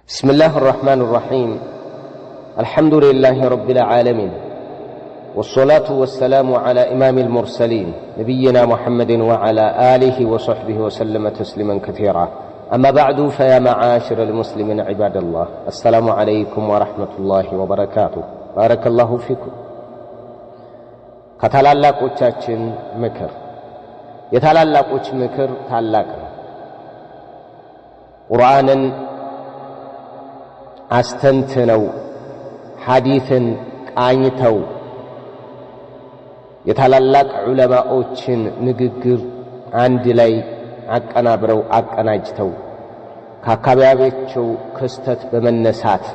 بسم الله الرحمن الرحيم الحمد لله رب العالمين والصلاة والسلام على إمام المرسلين نبينا محمد وعلى آله وصحبه وسلم تسليما كثيرا أما بعد فيا معاشر المسلمين عباد الله السلام عليكم ورحمة الله وبركاته بارك الله فيكم ከታላላቆቻችን ምክር የታላላቆች ምክር ታላቅ ነው። ቁርአንን አስተንትነው ሐዲስን ቃኝተው የታላላቅ ዑለማዎችን ንግግር አንድ ላይ አቀናብረው አቀናጅተው ከአካባቢያቸው ክስተት በመነሳት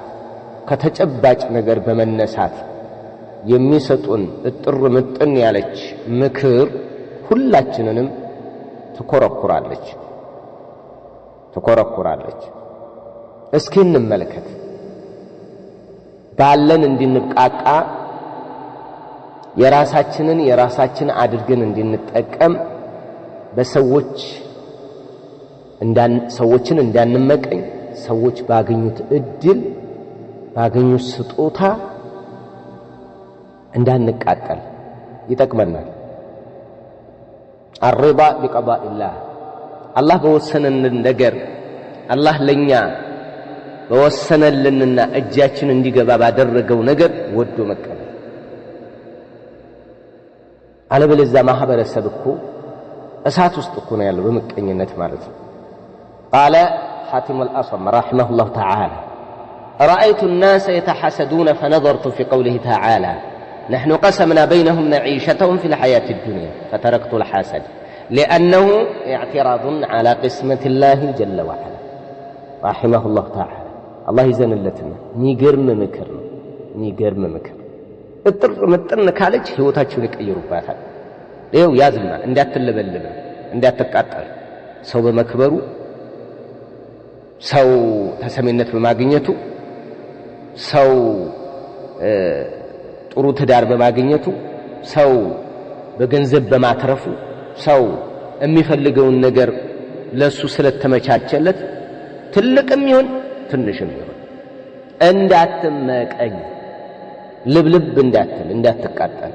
ከተጨባጭ ነገር በመነሳት የሚሰጡን እጥር ምጥን ያለች ምክር ሁላችንንም ትኮረኩራለች። እስኪ እንመልከት። ባለን እንድንብቃቃ የራሳችን አድርገን እንድንጠቀም ሰዎችን እንዳንመቀኝ ሰዎች ባገኙት እድል ባገኙት ስጦታ እንዳንቃጠል ይጠቅመናል። አርባ ቢቀዳኢላህ አላህ በወሰነልን ነገር አላህ ለኛ በወሰነልንና እጃችን እንዲገባ ባደረገው ነገር ወዶ መቀበል። አለበለዚያ ማህበረሰብ እኮ እሳት ውስጥ እኮ ነው ያለው በመቀኝነት ማለት ነው። قال حاتم الأصم رحمه الله تعالى رأيت الناس يتحاسدون فنظرت في قوله تعالى نحن قسمنا بينهم معيشتهم في الحياة الدنيا فتركت الحاسد لأنه اعتراض على قسمة الله جل وعلا رحمه الله تعالى الله يزن اللتنا نيقرم مكر اطر مطن كالج ህይወታቸውን ይቀይሩባታል። ይኸው ያዝና እንዳትለበለበ እንዳትቃጠል ሰው በመክበሩ ሰው ተሰሚነት በማግኘቱ ሰው ጥሩ ትዳር በማግኘቱ ሰው በገንዘብ በማትረፉ ሰው የሚፈልገውን ነገር ለሱ ስለተመቻቸለት ትልቅም ይሁን ትንሽም ይሁን እንዳትመቀኝ ልብልብ እንዳትቃጠል።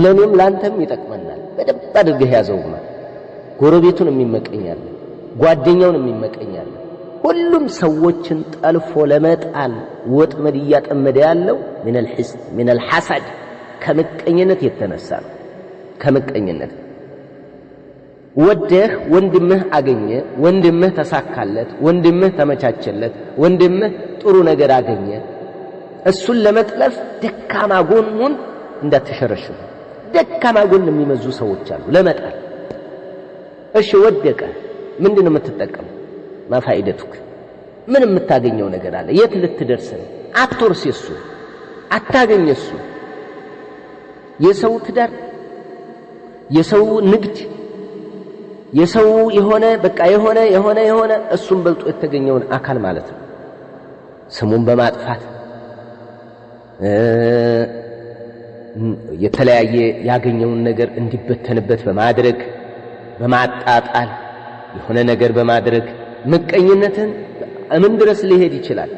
ለኔም ላንተም ይጠቅመናል። በደንብ አድርገህ ያዘውማ። ጎረቤቱን የሚመቀኛል፣ ጓደኛውን የሚመቀኛል። ሁሉም ሰዎችን ጠልፎ ለመጣል ወጥመድ እያጠመደ ያለው من الحسد ከምቀኝነት የተነሳ ነው። ከምቀኝነት ወደህ ወንድምህ አገኘ፣ ወንድምህ ተሳካለት፣ ወንድምህ ተመቻቸለት፣ ወንድምህ ጥሩ ነገር አገኘ፣ እሱን ለመጥለፍ ደካማ ጎኑን እንዳትሸረሽሩ። ደካማ ጎን የሚመዙ ሰዎች አሉ ለመጣል። እሺ ወደቀ፣ ምንድነው የምትጠቀመው? ማፋይደቱክ ምን የምታገኘው ነገር አለ? የት ልትደርስ ነው? አትወርስ፣ እሱ አታገኝ። እሱ የሰው ትዳር፣ የሰው ንግድ፣ የሰው የሆነ በቃ የሆነ እሱን በልጦ የተገኘውን አካል ማለት ነው ስሙን በማጥፋት የተለያየ ያገኘውን ነገር እንዲበተንበት በማድረግ በማጣጣል የሆነ ነገር በማድረግ ምቀኝነትን ምን ድረስ ሊሄድ ይችላል?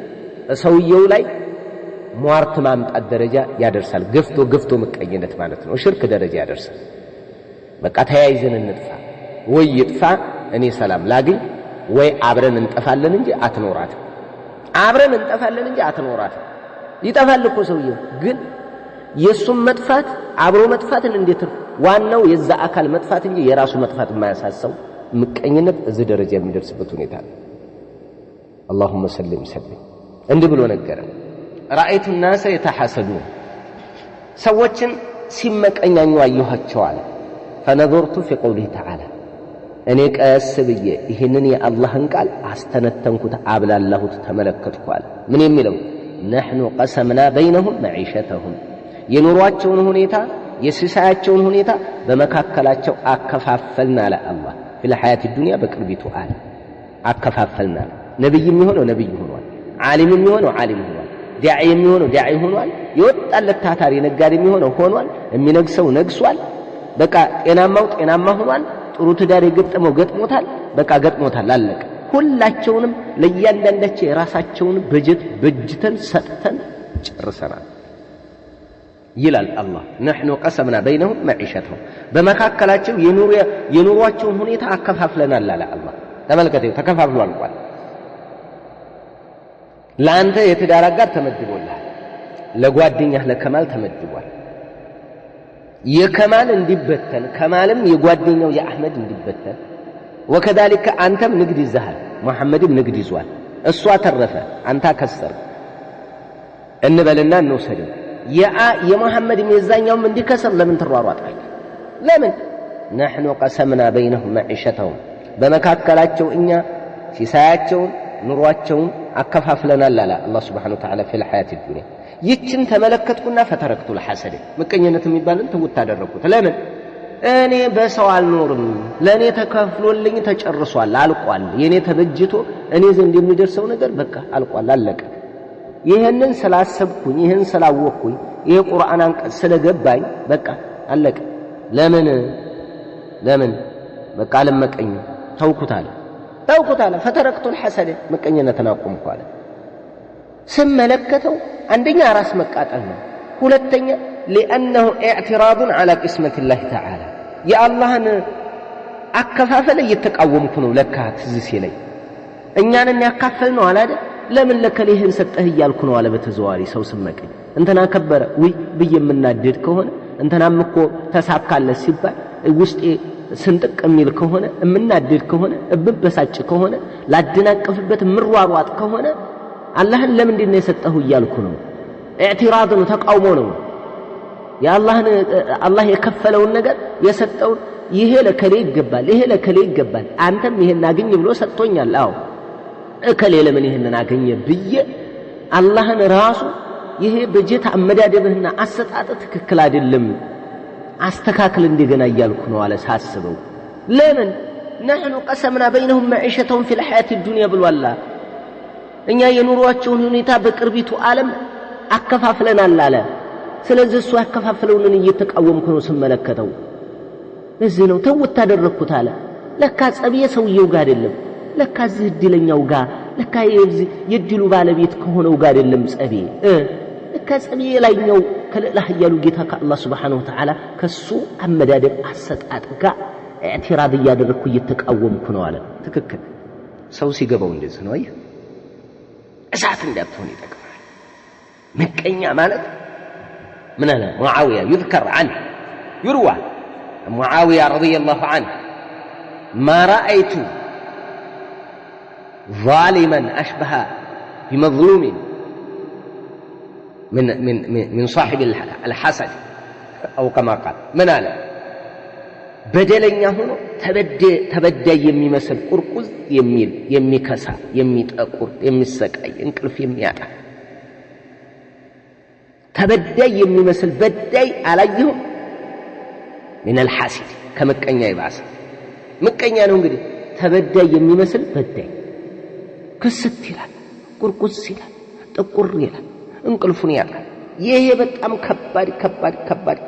ሰውየው ላይ ሟርት ማምጣት ደረጃ ያደርሳል። ገፍቶ ምቀኝነት ማለት ነው ሽርክ ደረጃ ያደርሳል። በቃ ተያይዘን እንጥፋ፣ ወይ ይጥፋ እኔ ሰላም ላግኝ፣ ወይ አብረን እንጠፋለን እንጂ አትኖራትም። ይጠፋል እኮ ሰውየው። ግን የሱም መጥፋት አብሮ መጥፋትን እንዴት ዋናው የዛ አካል መጥፋት እንጂ የራሱ መጥፋት የማያሳሰው ምቀኝነት እዚህ ደረጃ የሚደርስበት ሁኔታ ነው። اللهم سلم እንዲህ ብሎ ነገረን። رأيت الناس يتحاسدون ሰዎችን ሲመቀኛኙ አየኋቸው አለ። فنظرت في قوله تعالى እኔ ቀስ ብዬ ይህንን የአላህን ቃል አስተነተንኩት፣ አብላላሁት፣ ተመለከትኩ አለ። ምን የሚለው نحن قسمنا بينهم معيشتهم የኑሯቸውን ሁኔታ የሲሳያቸውን ሁኔታ በመካከላቸው አከፋፈልን አለ አላህ። في الحياة الدنيا በቅርቢቱ አለ አከፋፈልን አለ። ነብይ የሚሆነው ነብይ ሆኗል፣ ዓሊም የሚሆነው ዓሊም ሆኗል፣ ዳዒ የሚሆነው ዳዒ ሆኗል፣ የወጣለት ታታሪ ነጋዴ የሚሆነው ሆኗል፣ የሚነግሰው ነግሷል። በቃ ጤናማው ጤናማ ሆኗል፣ ጥሩ ትዳር የገጠመው ገጥሞታል። በቃ ገጥሞታል፣ አለቀ። ሁላቸውንም ለእያንዳንዳቸው የራሳቸውን በጀት በጅተን ሰጥተን ጨርሰናል ይላል አላህ። نحن قسمنا بينهم معيشتهم በመካከላቸው የኑሯቸውን ሁኔታ አከፋፍለናል አለ አላህ። ተመልከቱ ተከፋፍሏል እንኳን ለአንተ የትዳር አጋር ተመድቦልሃል፣ ለጓደኛህ ለከማል ተመድቧል። የከማል እንዲበተን ከማልም የጓደኛው የአህመድ እንዲበተን ወከذلك አንተም ንግድ ይዘሃል፣ መሐመድም ንግድ ይዟል። እሷ ተረፈ አንተ ከሰር እንበልና እንወሰደው የመሐመድም የዛኛውም እንዲከሰር ለምን ትሯሯጣለህ? ለምን نحن قسمنا بينهم معيشتهم በመካከላቸው እኛ ሲሳያቸውን ኑሯቸውን አከፋፍለናል አለ አላህ Subhanahu Wa Ta'ala في الحياة الدنيا። ይችን ተመለከትኩና ፈተረክቱ ለሐሰድ ምቀኝነት የሚባልን ተውት አደረኩት። ለምን እኔ በሰው አልኖርም፣ ለኔ ተከፍሎልኝ ተጨርሷል፣ አልቋል። የኔ ተበጅቶ እኔ ዘንድ የሚደርሰው ነገር በቃ አልቋል፣ አለቀ። ይሄንን ስላሰብኩኝ ይሄን ስላወቅኩኝ ይሄ ቁርአን አንቀጽ ስለገባኝ በቃ አለቀ። ለምን በቃ አልመቀኝ ተውኩት አለ ፈተረክቱ ለሐሰድ ምቀኝነትን አቆምኩ አለ። ስመለከተው አንደኛ ራስ መቃጠል ነው፣ ሁለተኛ لأنه اعتراض على قسمة الله تعالى يا الله አከፋፈለ እየተቃወምኩ ነው። ለካ ትዝ ሲለኝ እኛን ያካፈል ነው አላደ ለምን ለከሊህን ሰጠህ እያልኩ ነው አለ። በተዘዋሪ ሰው ስመቀኝ እንተና ከበረ ወይ ብዬ የምናደድ ከሆነ እንተናም እኮ ተሳካለ ሲባል ውስጤ ስንጥቅ የሚል ከሆነ የምናደድ ከሆነ እብበሳጭ ከሆነ ላደናቀፍበት ምሯሯጥ ከሆነ አላህን ለምንድን ነው የሰጠው እያልኩ ነው። اعتراض ነው፣ ተቃውሞ ነው። የአላህን አላህ የከፈለውን ነገር የሰጠውን ይሄ ለከሌ ይገባል፣ ይሄ ለከሌ ይገባል፣ አንተም ይሄን አገኝ ብሎ ሰጥቶኛል። አዎ እከሌ ለምን ይሄንን አገኘ ብዬ አላህን ራሱ ይሄ በጀት አመዳደብህና አሰጣጥ ትክክል አይደለም አስተካክል እንደገና እያልኩ ነው አለ ሳስበው። ለምን نحن قسمنا بينهم معيشتهم في الحياة الدنيا بالله እኛ የኑሯቸውን ሁኔታ በቅርቢቱ ዓለም አከፋፍለናል አለ። ስለዚህ እሱ ያከፋፈለውን እየተቃወምኩ ነው ስመለከተው። እዚህ ነው ተውት አደረኩት አለ። ለካ ጸብየ ሰውየው ጋር አይደለም፣ ለካ እዚህ እድለኛው ጋር፣ ለካ የድሉ ባለቤት ከሆነው ጋር አይደለም ጸብየ። ለካ ጸብየ ላይኛው ከለላህ ያሉ ጌታ ከአላህ Subhanahu Wa Ta'ala ከሱ አመዳደብ አሰጣጥ ጋር ኢዕቲራድ እያደረኩ እየተቃወምኩ ነው አለ። ትክክል ሰው ሲገባው እንደዚህ ነው። አይ እሳት እንዳትሆን ይጠቅማል። ምቀኛ ማለት من أنا معاوية يذكر عنه يروى معاوية رضي الله عنه ما رأيت ظالما أشبه بمظلوم من صاحب الحسد أو كما قال من أنا بدلني هنا تبدأ يمي مثل قرقز يمي كسا يمي تأكل يمي السكاي انكلف يمياتا تبدأ يمي مثل بدأ عليهم من الحاسد كمكانيا يبعث مكانيا ነው እንግዲህ ተበዳ የሚመስል በዳይ ክስት ይላል፣ ቁርቁስ ይላል፣ ጥቁር ይላል፣ እንቅልፉን ያጣል። ይሄ በጣም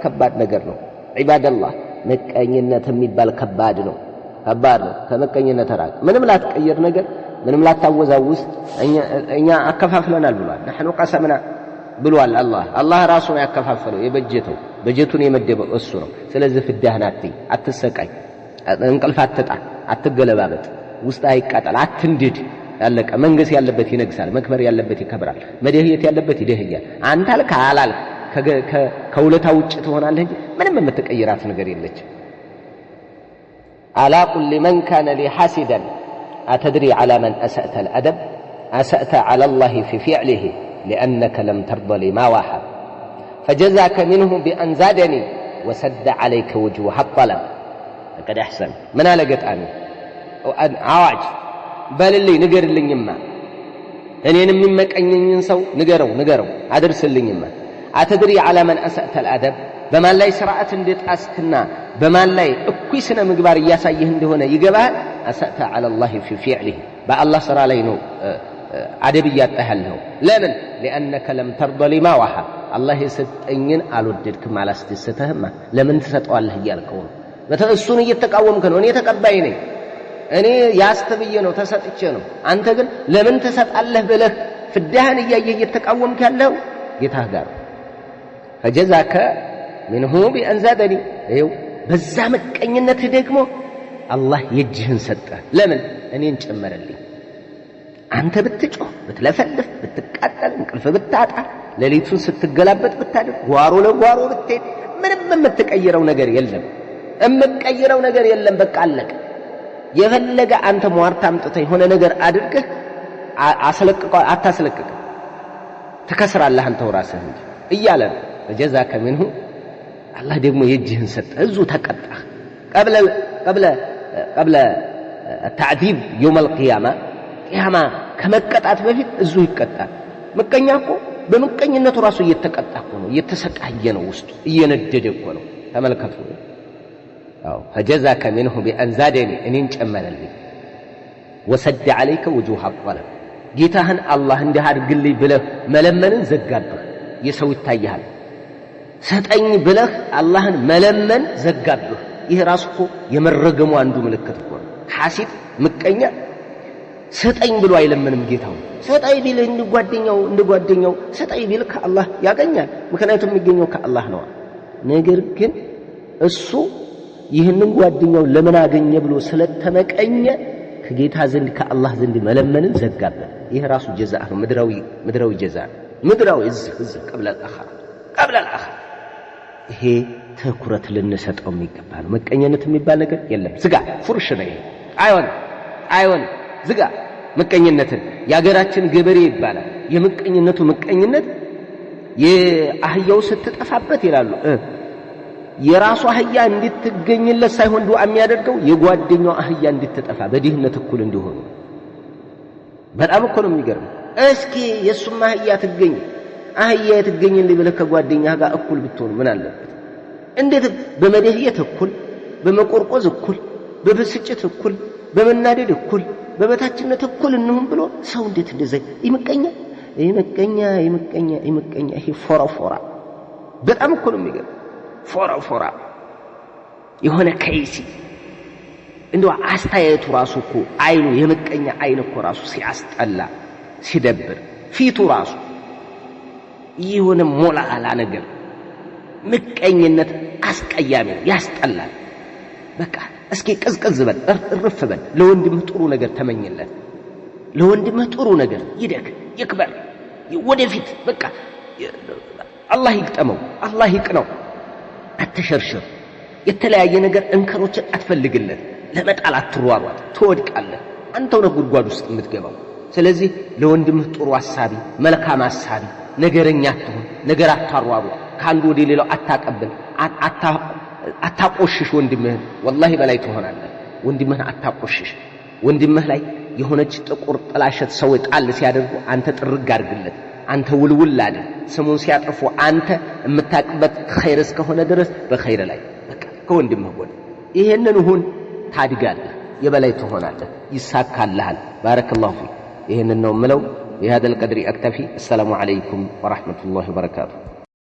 ከባድ ነገር ነው። ዒባደላህ መቀኝነት የሚባል ከባድ ነው። ከመቀኝነት ራቅ። ምንም ላትቀየር ነገር ምንም ላታወዛውስ እኛ አከፋፍለናል ብሏል። نحن قسمنا ብሏል አላህ ራሱ ነው ያከፋፈለው የበጀተው በጀቱን የመደበው እሱ ነው። ስለዚህ ፍዳህን አትሰቃይ፣ እንቅልፍ አትጣ፣ አትገለባበጥ፣ ውስጥ አይቃጠል፣ አትንድድ። ያለቀ መንገስ ያለበት ይነግሳል፣ መክበር ያለበት ይከብራል፣ መደህየት ያለበት ይደህያል። አንተ አልክ አላልክ ከውለታ ውጭ ትሆናለህ እንጂ ምንም የምትቀይራት ነገር የለች። አላ ቁል መን ካነ ሊ ሐሲደን አተድሪ ዐላ መን አሰእተ الأدب أسأت على الله في فعله لأنك لم ترضى لما واحد فجزاك منه بأن زادني وسد عليك وجوه الطلب لقد أحسن من لقيت أنا عواج بل اللي نقر اللي يما أنا ممك أن ينسوا نقروا أدرس اللي يما أتدري على من أسأت الأدب بما لا يسرعت اندت أسكنا بما لا أكويسنا مقبار ياسايه هنا يقبها أسأت على الله في فعله بقى الله صار علينا أدبيات أهله لمن لأنك لم ترضى لما وحى الله يستأنين ألوددكم على استستهم لمن تسأل الله يالكون متأسون يتقاوم كانون يتقبيني እኔ ያስተብዬ ነው ተሰጥቼ ነው። አንተ ግን ለምን ተሰጣለህ ብለህ ፍዳህን እያየህ እየተቃወምክ ያለው ጌታህ ጋር ፈጀዛከ ምንሁ ቢአንዛደኒ ይኸው በዛ መቀኝነትህ ደግሞ አላህ የእጅህን ሰጠ። ለምን እኔን ጨመረልኝ። አንተ ብትጮህ ብትለፈልፍ ብትቃጠል እንቅልፍ ብታጣ ሌሊቱን ስትገላበጥ ብታድር ጓሮ ለጓሮ ብትሄድ ምንም የምትቀይረው ነገር የለም። በቃ አለቀ። የፈለገ አንተ ሟርታ አምጥተህ የሆነ ነገር አድርገህ አታስለቅቀው፣ ትከስራለህ አንተው ራስህ እንጂ እያለ ነው። ፈጀዛከ ምንሁ አላህ ደግሞ የእጅህን ሰጠ። እዙ ተቀጣህ። ቀብለ ተዕዚብ የውም አልቂያማ ቂያማ ከመቀጣት በፊት እዙ ይቀጣል። ምቀኛ እኮ በምቀኝነቱ ራሱ እየተቀጣ እኮ ነው፣ እየተሰቃየ ነው፣ ውስጡ እየነደደ እኮ ነው። ተመልከቱ። ፈጀዛከ ምንሁ ቢአንዛደኒ እኔን ጨመረልኝ። ወሰደ ዐለይከ ውጁሃ ጠለብ ጌታህን አላህ እንዲህ አድርግልኝ ብለህ መለመንን ዘጋብህ። የሰው ይታይሃል። ሰጠኝ ብለህ አላህን መለመን ዘጋብህ። ይህ ራሱ እኮ የመረገሙ አንዱ ምልክት እኮ ነው። ሐሲድ ምቀኛ ሰጠኝ ብሎ አይለምንም ጌታውን። ሰጠኝ ቢልህ እንደ ጓደኛው ሰጠኝ ቢልህ ከአላህ ያገኛል። ምክንያቱም የሚገኘው ከአላህ ነው። ነገር ግን እሱ ይህንን ጓደኛው ለምን አገኘ ብሎ ስለተመቀኘ ከጌታ ዘንድ ከአላህ ዘንድ መለመንን ዘጋበት። ይህ ራሱ ጀዛእ ነው፣ ምድራዊ ጀዛእ፣ ምድራዊ እዚህ ቀብለ አልአኺራ። ይሄ ትኩረት ልንሰጠው የሚገባ ነው። መቀኘነት የሚባል ነገር የለም። ዝጋ፣ ፉርሽ ነው ይሄ። አይሆን ዝጋ መቀኘነትን። የአገራችን ገበሬ ይባላል የምቀኝነቱ ምቀኝነት የአህያው ስትጠፋበት ይላሉ የራሱ አህያ እንድትገኝለት ሳይሆን ዱዓ የሚያደርገው የጓደኛው አህያ እንድትጠፋ በድህነት እኩል እንዲሆኑ። በጣም እኮ ነው የሚገርም። እስኪ የሱም አህያ ትገኝልኝ ብለህ ከጓደኛህ ጋር እኩል ብትሆን ምን አለበት? እንዴት በመደህየት እኩል፣ በመቆርቆዝ እኩል፣ በብስጭት እኩል፣ በመናደድ እኩል፣ በበታችነት እኩል እንሁን ብሎ ሰው እንዴት እንደዚህ ይመቀኛ። ይሄ ፎራ በጣም እኮ ነው የሚገርም። ፎራ የሆነ ከይሲ እንደው አስተያየቱ ራሱ እኮ አይኑ የምቀኛ አይን እኮ ራሱ ሲያስጠላ ሲደብር ፊቱ ራሱ የሆነ ሞላላ ነገር ምቀኝነት አስቀያሚ ያስጠላል። በቃ እስኪ ቅዝቅዝ በል እርፍ በል። ለወንድምህ ጥሩ ነገር ተመኝለት። ለወንድምህ ጥሩ ነገር ይደግ ይክበር ወደፊት። በቃ አላህ ይቅጠመው፣ አላህ ይቅነው። አትሸርሽር። የተለያየ ነገር እንከሮችን አትፈልግለት። ለመጣል አትሯሯጥ፣ ትወድቃለህ። አንተው ነው ጉድጓድ ውስጥ የምትገባው። ስለዚህ ለወንድምህ ጥሩ አሳቢ፣ መልካም አሳቢ፣ ነገረኛ አትሁን። ነገር አታሯሯጥ። ከአንዱ ወደ ሌላው አታቀብል፣ አታቆሽሽ ወንድምህን። ወላሂ በላይ ትሆናለህ። ወንድምህን አታቆሽሽ። ወንድምህ ላይ የሆነች ጥቁር ጥላሸት ሰው ጣል ሲያደርጉ አንተ ጥርግ አድርግለት። አንተ ውልውል አድርግ። ስሙን ሲያጠፉ አንተ የምታቅበት ኸይር እስከሆነ ድረስ በኸይር ላይ በቃ ከወንድምህ ጎን ይሄንን ሁን። ታድጋለህ፣ የበላይ ትሆናለህ፣ ይሳካልሃል። ባረከላሁ ፊክ። ይሄንን ነው የምለው። بهذا القدر أكتفي. السلام عليكم ورحمة الله وبركاته.